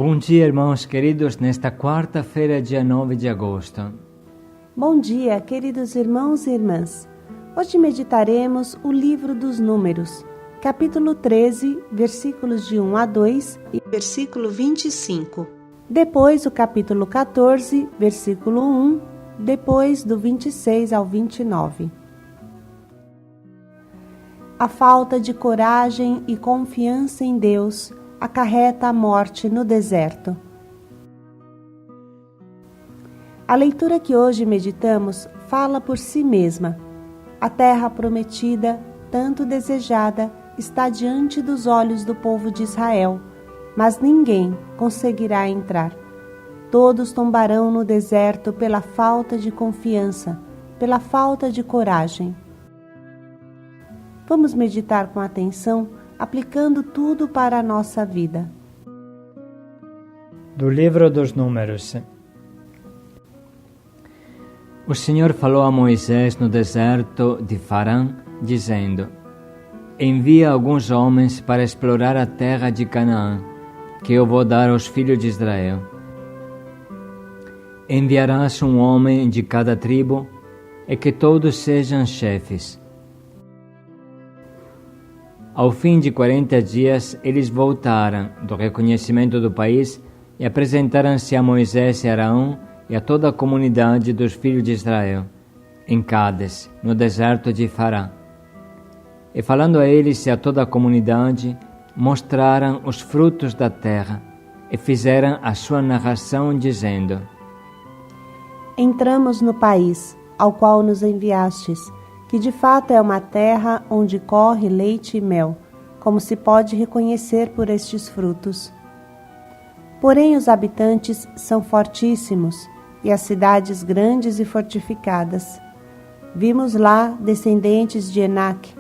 Bom dia, irmãos queridos, nesta quarta-feira, dia 9 de agosto. Bom dia, queridos irmãos e irmãs. Hoje meditaremos o livro dos Números, capítulo 13, versículos de 1 a 2 e versículo 25. Depois o capítulo 14, versículo 1, depois do 26 ao 29. A falta de coragem e confiança em Deus acarreta a morte no deserto. A leitura que hoje meditamos fala por si mesma. A terra prometida, tanto desejada, está diante dos olhos do povo de Israel, mas ninguém conseguirá entrar. Todos tombarão no deserto pela falta de confiança, pela falta de coragem. Vamos meditar com atenção, aplicando tudo para a nossa vida. Do livro dos Números. O Senhor falou a Moisés no deserto de Farã, dizendo: Envia alguns homens para explorar a terra de Canaã, que eu vou dar aos filhos de Israel. Enviarás um homem de cada tribo, e que todos sejam chefes. Ao fim de 40 dias, eles voltaram do reconhecimento do país e apresentaram-se a Moisés e Arão e a toda a comunidade dos filhos de Israel, em Cádiz, no deserto de Farã. E falando a eles e a toda a comunidade, mostraram os frutos da terra e fizeram a sua narração, dizendo: Entramos no país ao qual nos enviastes, que de fato é uma terra onde corre leite e mel, como se pode reconhecer por estes frutos. Porém os habitantes são fortíssimos, e as cidades grandes e fortificadas. Vimos lá descendentes de Enaque.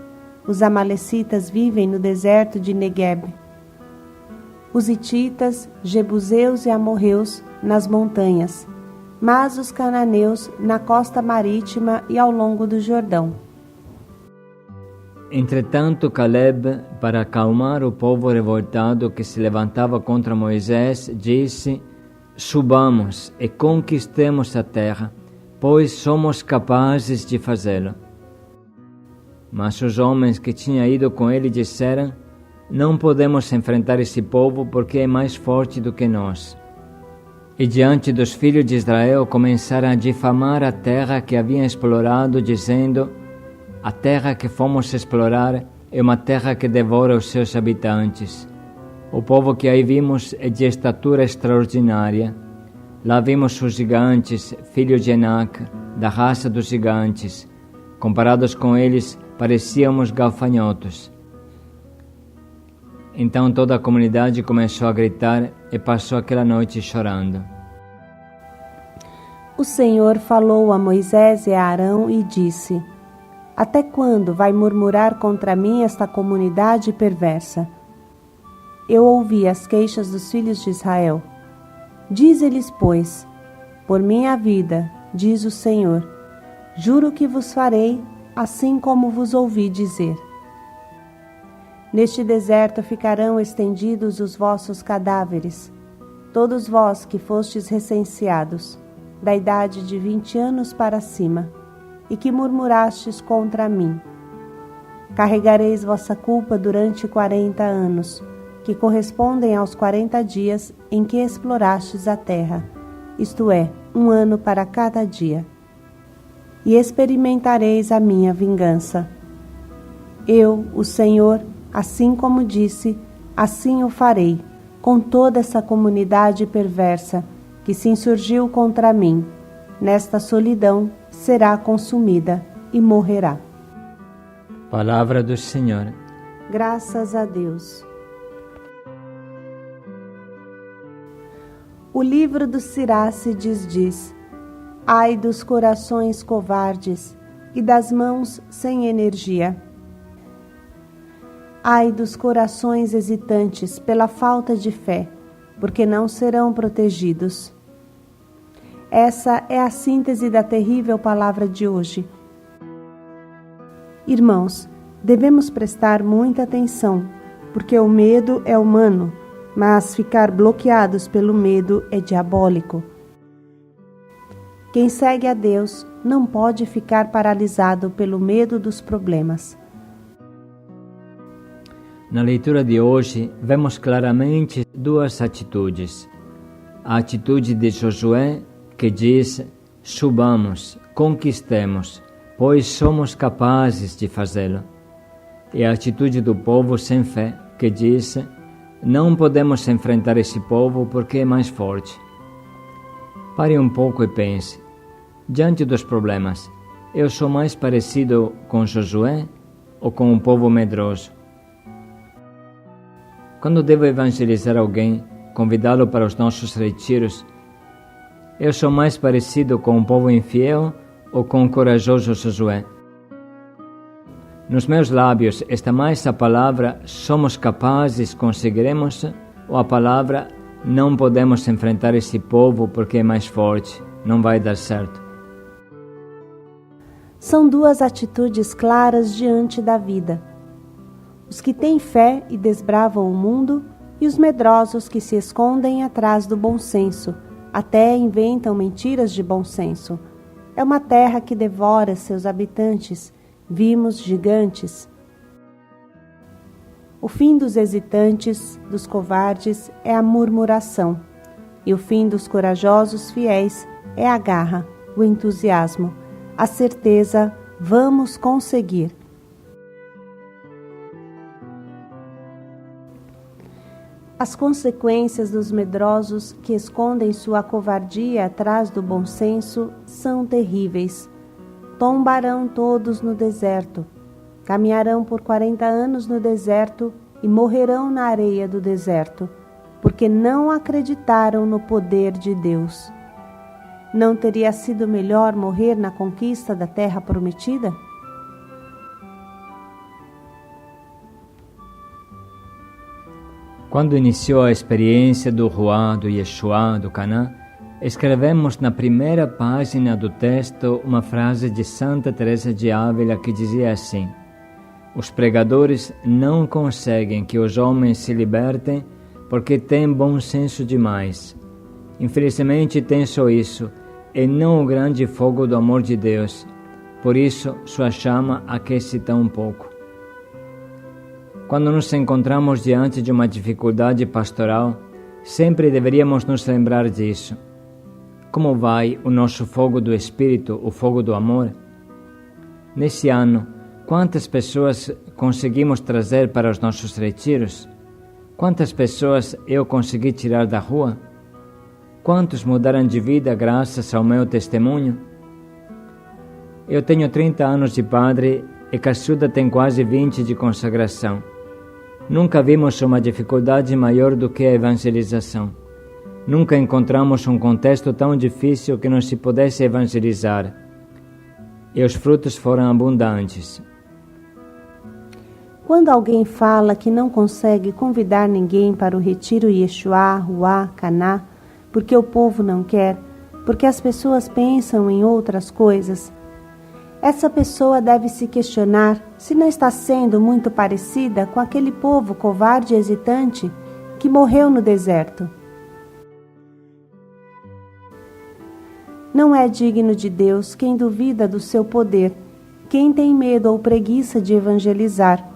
Os amalecitas vivem no deserto de Negueb. Os hititas, jebuseus e amorreus nas montanhas, mas os cananeus na costa marítima e ao longo do Jordão. Entretanto, Caleb, para acalmar o povo revoltado que se levantava contra Moisés, disse: Subamos e conquistemos a terra, pois somos capazes de fazê-lo. Mas os homens que tinham ido com ele disseram: Não podemos enfrentar esse povo porque é mais forte do que nós. E diante dos filhos de Israel começaram a difamar a terra que haviam explorado, dizendo: A terra que fomos explorar é uma terra que devora os seus habitantes. O povo que aí vimos é de estatura extraordinária. Lá vimos os gigantes, filhos de Enaque, da raça dos gigantes. Comparados com eles, parecíamos gafanhotos. Então toda a comunidade começou a gritar e passou aquela noite chorando. O Senhor falou a Moisés e a Arão e disse: Até quando vai murmurar contra mim esta comunidade perversa? Eu ouvi as queixas dos filhos de Israel. Dize-lhes, pois: Por minha vida, diz o Senhor, juro que vos farei assim como vos ouvi dizer. Neste deserto ficarão estendidos os vossos cadáveres, todos vós que fostes recenseados, da idade de 20 anos para cima, e que murmurastes contra mim. Carregareis vossa culpa durante 40 anos, que correspondem aos 40 dias em que explorastes a terra, isto é, 1 ano para cada dia. E experimentareis a minha vingança. Eu, o Senhor, assim como disse, assim o farei, com toda essa comunidade perversa que se insurgiu contra mim. Nesta solidão será consumida e morrerá. Palavra do Senhor. Graças a Deus. O livro dos Sirácides diz: Ai dos corações covardes e das mãos sem energia. Ai dos corações hesitantes pela falta de fé, porque não serão protegidos. Essa é a síntese da terrível palavra de hoje. Irmãos, devemos prestar muita atenção, porque o medo é humano, mas ficar bloqueados pelo medo é diabólico. Quem segue a Deus não pode ficar paralisado pelo medo dos problemas. Na leitura de hoje, vemos claramente duas atitudes. A atitude de Josué, que diz: subamos, conquistemos, pois somos capazes de fazê-lo. E a atitude do povo sem fé, que diz: não podemos enfrentar esse povo porque é mais forte. Pare um pouco e pense: diante dos problemas, eu sou mais parecido com Josué ou com o povo medroso? Quando devo evangelizar alguém, convidá-lo para os nossos retiros, eu sou mais parecido com o povo infiel ou com o corajoso Josué? Nos meus lábios está mais a palavra somos capazes, conseguiremos, ou a palavra não podemos enfrentar esse povo porque é mais forte, não vai dar certo? São duas atitudes claras diante da vida. Os que têm fé e desbravam o mundo, e os medrosos que se escondem atrás do bom senso, até inventam mentiras de bom senso. É uma terra que devora seus habitantes, vimos gigantes. O fim dos hesitantes, dos covardes, é a murmuração, e o fim dos corajosos fiéis é a garra, o entusiasmo, a certeza: vamos conseguir. As consequências dos medrosos que escondem sua covardia atrás do bom senso são terríveis. Tombarão todos no deserto, caminharão por 40 anos no deserto e morrerão na areia do deserto, porque não acreditaram no poder de Deus. Não teria sido melhor morrer na conquista da terra prometida? Quando iniciou a experiência do Ruá, do Yeshua, do Caná, escrevemos na primeira página do texto uma frase de Santa Teresa de Ávila que dizia assim: os pregadores não conseguem que os homens se libertem porque têm bom senso demais. Infelizmente têm só isso, e não o grande fogo do amor de Deus. Por isso sua chama aquece tão pouco. Quando nos encontramos diante de uma dificuldade pastoral, sempre deveríamos nos lembrar disso. Como vai o nosso fogo do Espírito, o fogo do amor? Nesse ano, quantas pessoas conseguimos trazer para os nossos retiros? Quantas pessoas eu consegui tirar da rua? Quantos mudaram de vida graças ao meu testemunho? Eu tenho 30 anos de padre e Caçuda tem quase 20 de consagração. Nunca vimos uma dificuldade maior do que a evangelização. Nunca encontramos um contexto tão difícil que não se pudesse evangelizar. E os frutos foram abundantes. Quando alguém fala que não consegue convidar ninguém para o retiro Yeshua, Ruá, Caná, porque o povo não quer, porque as pessoas pensam em outras coisas, essa pessoa deve se questionar se não está sendo muito parecida com aquele povo covarde e hesitante que morreu no deserto. Não é digno de Deus quem duvida do seu poder, quem tem medo ou preguiça de evangelizar.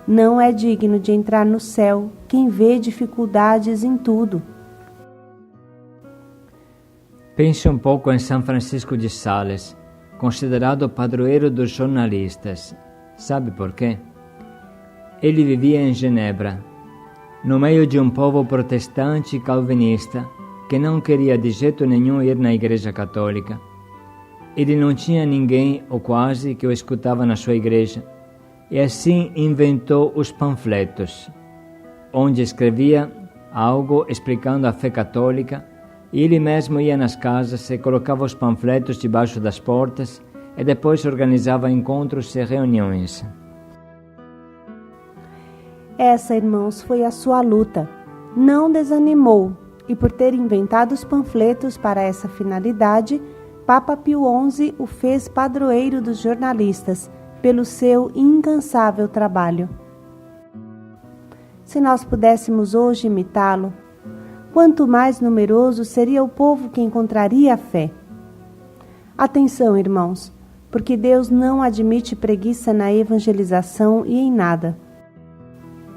Não é digno de entrar no céu quem vê dificuldades em tudo. Pense um pouco em São Francisco de Sales, considerado padroeiro dos jornalistas. Sabe por quê? Ele vivia em Genebra, no meio de um povo protestante e calvinista que não queria de jeito nenhum ir na Igreja Católica. Ele não tinha ninguém, ou quase, que o escutava na sua igreja, e assim inventou os panfletos, onde escrevia algo explicando a fé católica, e ele mesmo ia nas casas e colocava os panfletos debaixo das portas e depois organizava encontros e reuniões. Essa, irmãos, foi a sua luta. Não desanimou, e por ter inventado os panfletos para essa finalidade, Papa Pio XI o fez padroeiro dos jornalistas pelo seu incansável trabalho. Se nós pudéssemos hoje imitá-lo, quanto mais numeroso seria o povo que encontraria a fé. Atenção, irmãos, porque Deus não admite preguiça na evangelização e em nada.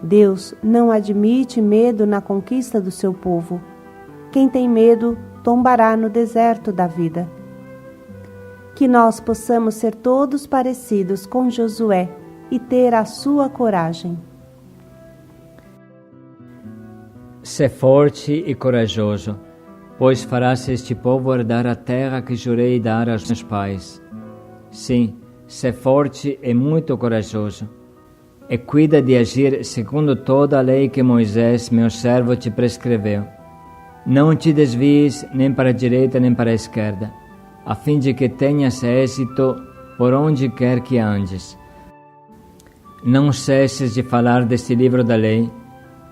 Deus não admite medo na conquista do seu povo. Quem tem medo tombará no deserto da vida. Que nós possamos ser todos parecidos com Josué e ter a sua coragem. Sê forte e corajoso, pois farás este povo herdar a terra que jurei dar aos meus pais. Sim, sê forte e muito corajoso, e cuida de agir segundo toda a lei que Moisés, meu servo, te prescreveu. Não te desvies nem para a direita nem para a esquerda, a fim de que tenhas êxito por onde quer que andes. Não cesses de falar deste livro da lei,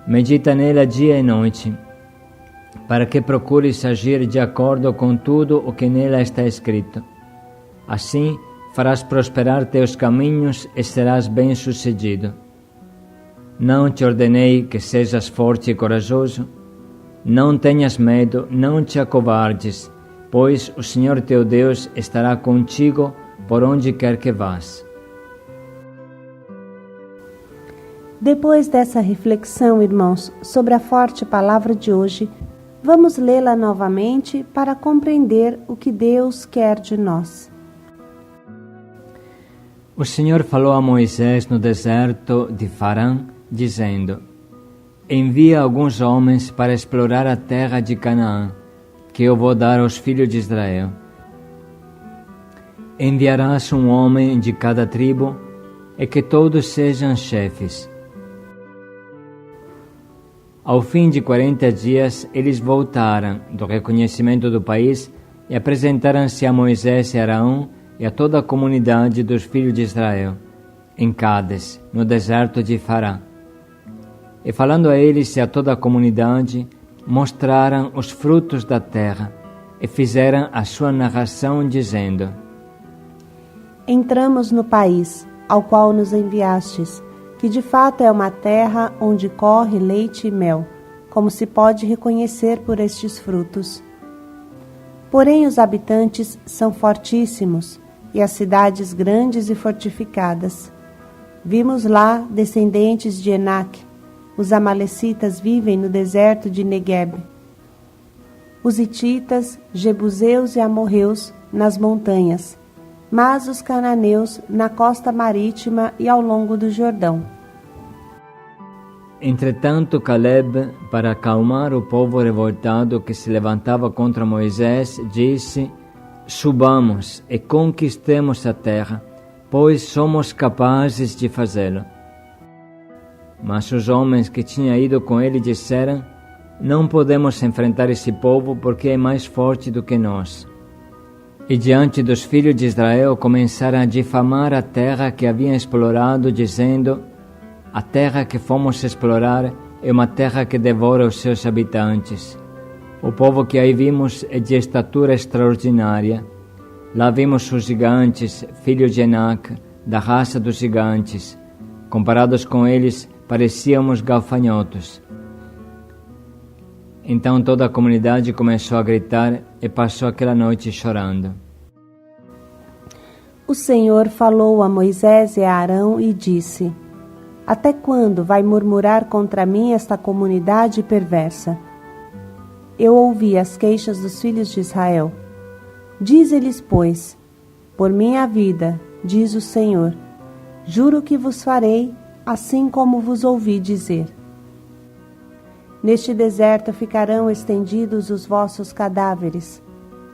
medita nela dia e noite, para que procures agir de acordo com tudo o que nela está escrito. Assim, farás prosperar teus caminhos e serás bem-sucedido. Não te ordenei que sejas forte e corajoso? Não tenhas medo, não te acovardes, pois o Senhor teu Deus estará contigo por onde quer que vás. Depois dessa reflexão, irmãos, sobre a forte palavra de hoje, vamos lê-la novamente para compreender o que Deus quer de nós. O Senhor falou a Moisés no deserto de Farã, dizendo: Envia alguns homens para explorar a terra de Canaã, que eu vou dar aos filhos de Israel. Enviarás um homem de cada tribo, e que todos sejam chefes. Ao fim de 40 dias, eles voltaram do reconhecimento do país e apresentaram-se a Moisés e Arão e a toda a comunidade dos filhos de Israel, em Cádiz, no deserto de Farã. E falando a eles e a toda a comunidade, mostraram os frutos da terra e fizeram a sua narração, dizendo: Entramos no país ao qual nos enviastes, que de fato é uma terra onde corre leite e mel, como se pode reconhecer por estes frutos. Porém os habitantes são fortíssimos, e as cidades grandes e fortificadas. Vimos lá descendentes de Enaque. Os amalecitas vivem no deserto de Negueb. Os hititas, jebuseus e amorreus nas montanhas, mas os cananeus na costa marítima e ao longo do Jordão. Entretanto, Caleb, para acalmar o povo revoltado que se levantava contra Moisés, disse: Subamos e conquistemos a terra, pois somos capazes de fazê-lo. Mas os homens que tinham ido com ele disseram: Não podemos enfrentar esse povo porque é mais forte do que nós. E diante dos filhos de Israel começaram a difamar a terra que haviam explorado, dizendo: A terra que fomos explorar é uma terra que devora os seus habitantes. O povo que aí vimos é de estatura extraordinária. Lá vimos os gigantes, filhos de Enac, da raça dos gigantes. Comparados com eles, parecíamos gafanhotos. Então toda a comunidade começou a gritar e passou aquela noite chorando. O Senhor falou a Moisés e a Arão e disse: Até quando vai murmurar contra mim esta comunidade perversa? Eu ouvi as queixas dos filhos de Israel. Dize-lhes, pois: Por minha vida, diz o Senhor, juro que vos farei assim como vos ouvi dizer. Neste deserto ficarão estendidos os vossos cadáveres,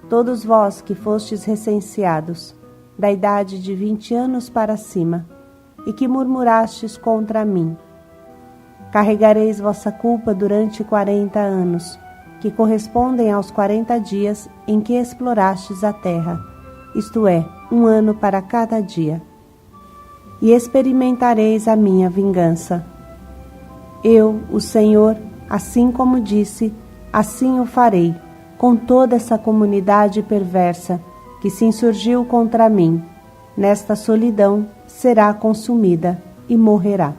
todos vós que fostes recenseados, da idade de 20 anos para cima, e que murmurastes contra mim. Carregareis vossa culpa durante 40 anos, que correspondem aos 40 dias em que explorastes a terra, isto é, 1 ano para cada dia. E experimentareis a minha vingança. Eu, o Senhor, assim como disse, assim o farei, com toda essa comunidade perversa que se insurgiu contra mim. Nesta solidão será consumida e morrerá.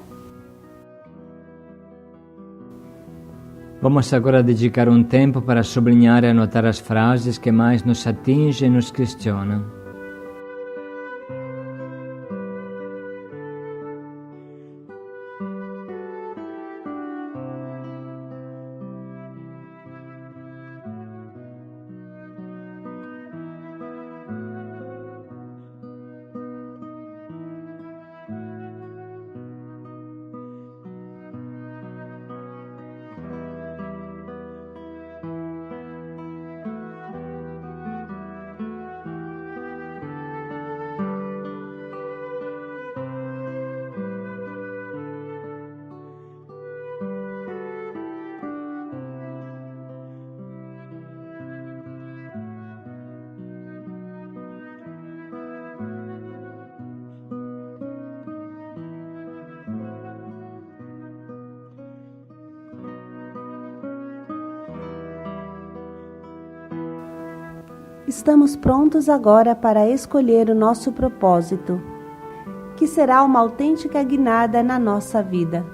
Vamos agora dedicar um tempo para sublinhar e anotar as frases que mais nos atingem e nos questionam. Estamos prontos agora para escolher o nosso propósito, que será uma autêntica guinada na nossa vida.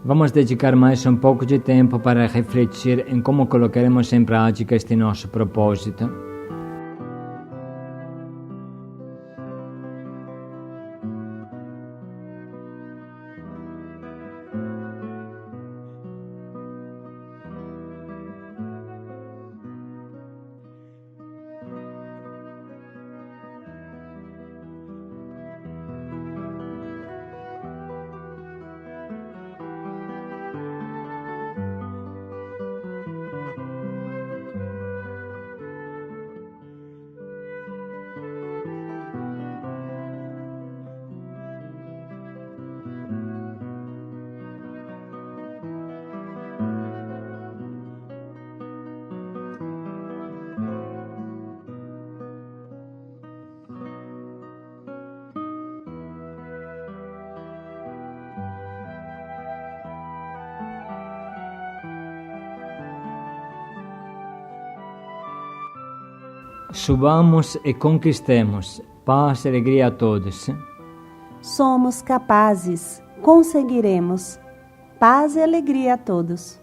Vamos dedicar mais um pouco de tempo para refletir em como colocaremos em prática este nosso propósito. Subamos e conquistemos. Paz e alegria a todos. Somos capazes, conseguiremos. Paz e alegria a todos.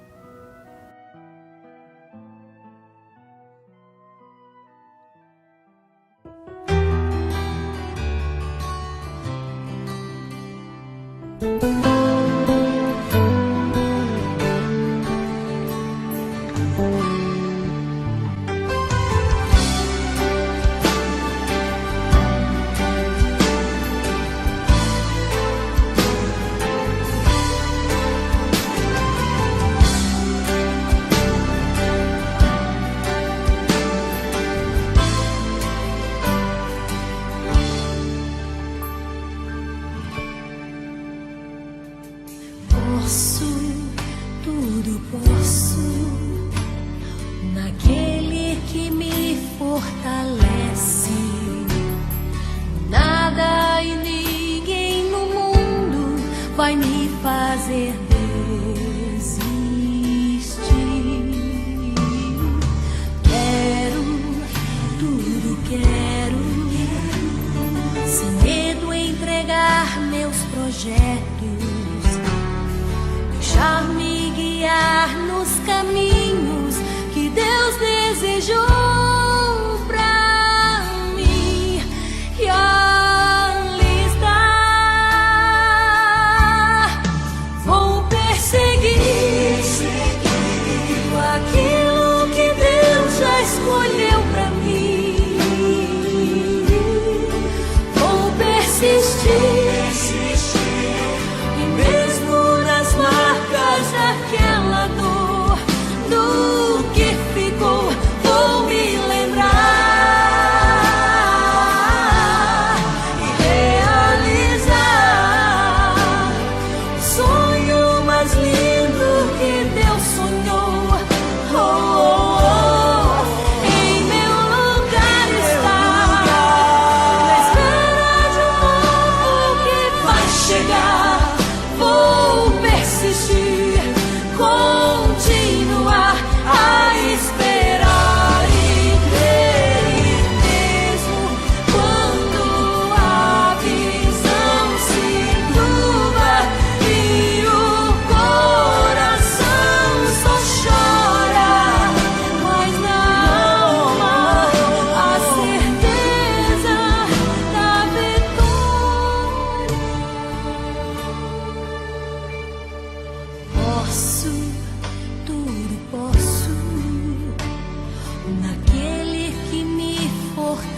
Tudo posso naquele que me fortalece. Nada e ninguém no mundo vai me fazer desistir. Tudo quero, sem medo entregar meus projetos. Deixar-me guiar nos caminhos que Deus desejou pra mim. E ali está, vou perseguir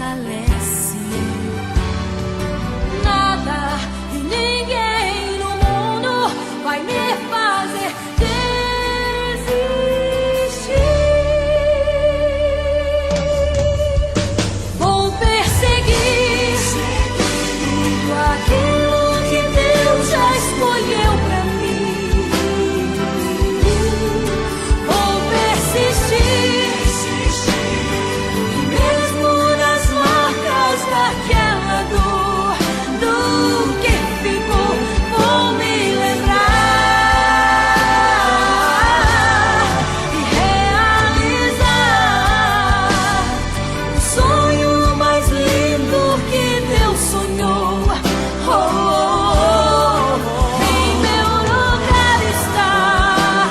fortalece. Nada e ninguém no mundo vai me fazer desistir. Vou perseguir tudo aquilo que Deus já escolheu pra mim. Vou persistir, e mesmo nas marcas daquela dor, do que ficou, vou me lembrar e realizar o sonho mais lindo que Deus sonhou. Oh, oh, oh. Em meu lugar estar,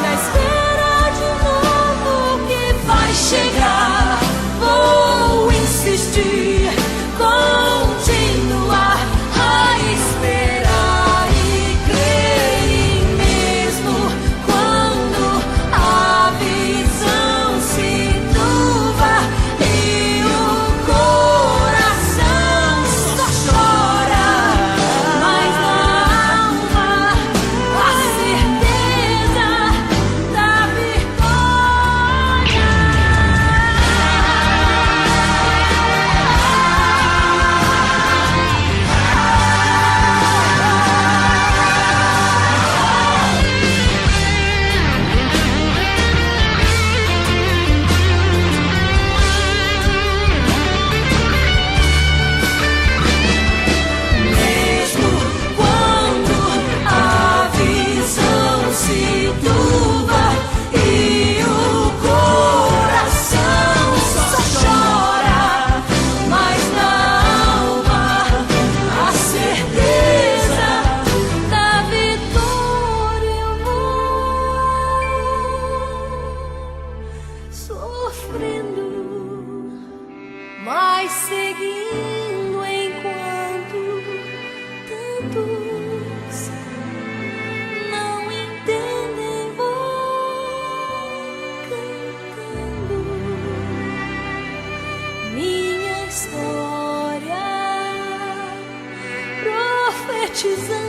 na espera de novo que vai chegar. Vou insistir, continuar a esperar e crer mesmo quando a visão se turva e o coração só chora, mas na alma a certeza da vitória. Mesmo quando a visão se turva e o coração só chora, mas na alma a certeza da vitória. Eu vou sofrendo, mas seguindo enquanto tantos não entendem. Vou cantando minha história, profetizando.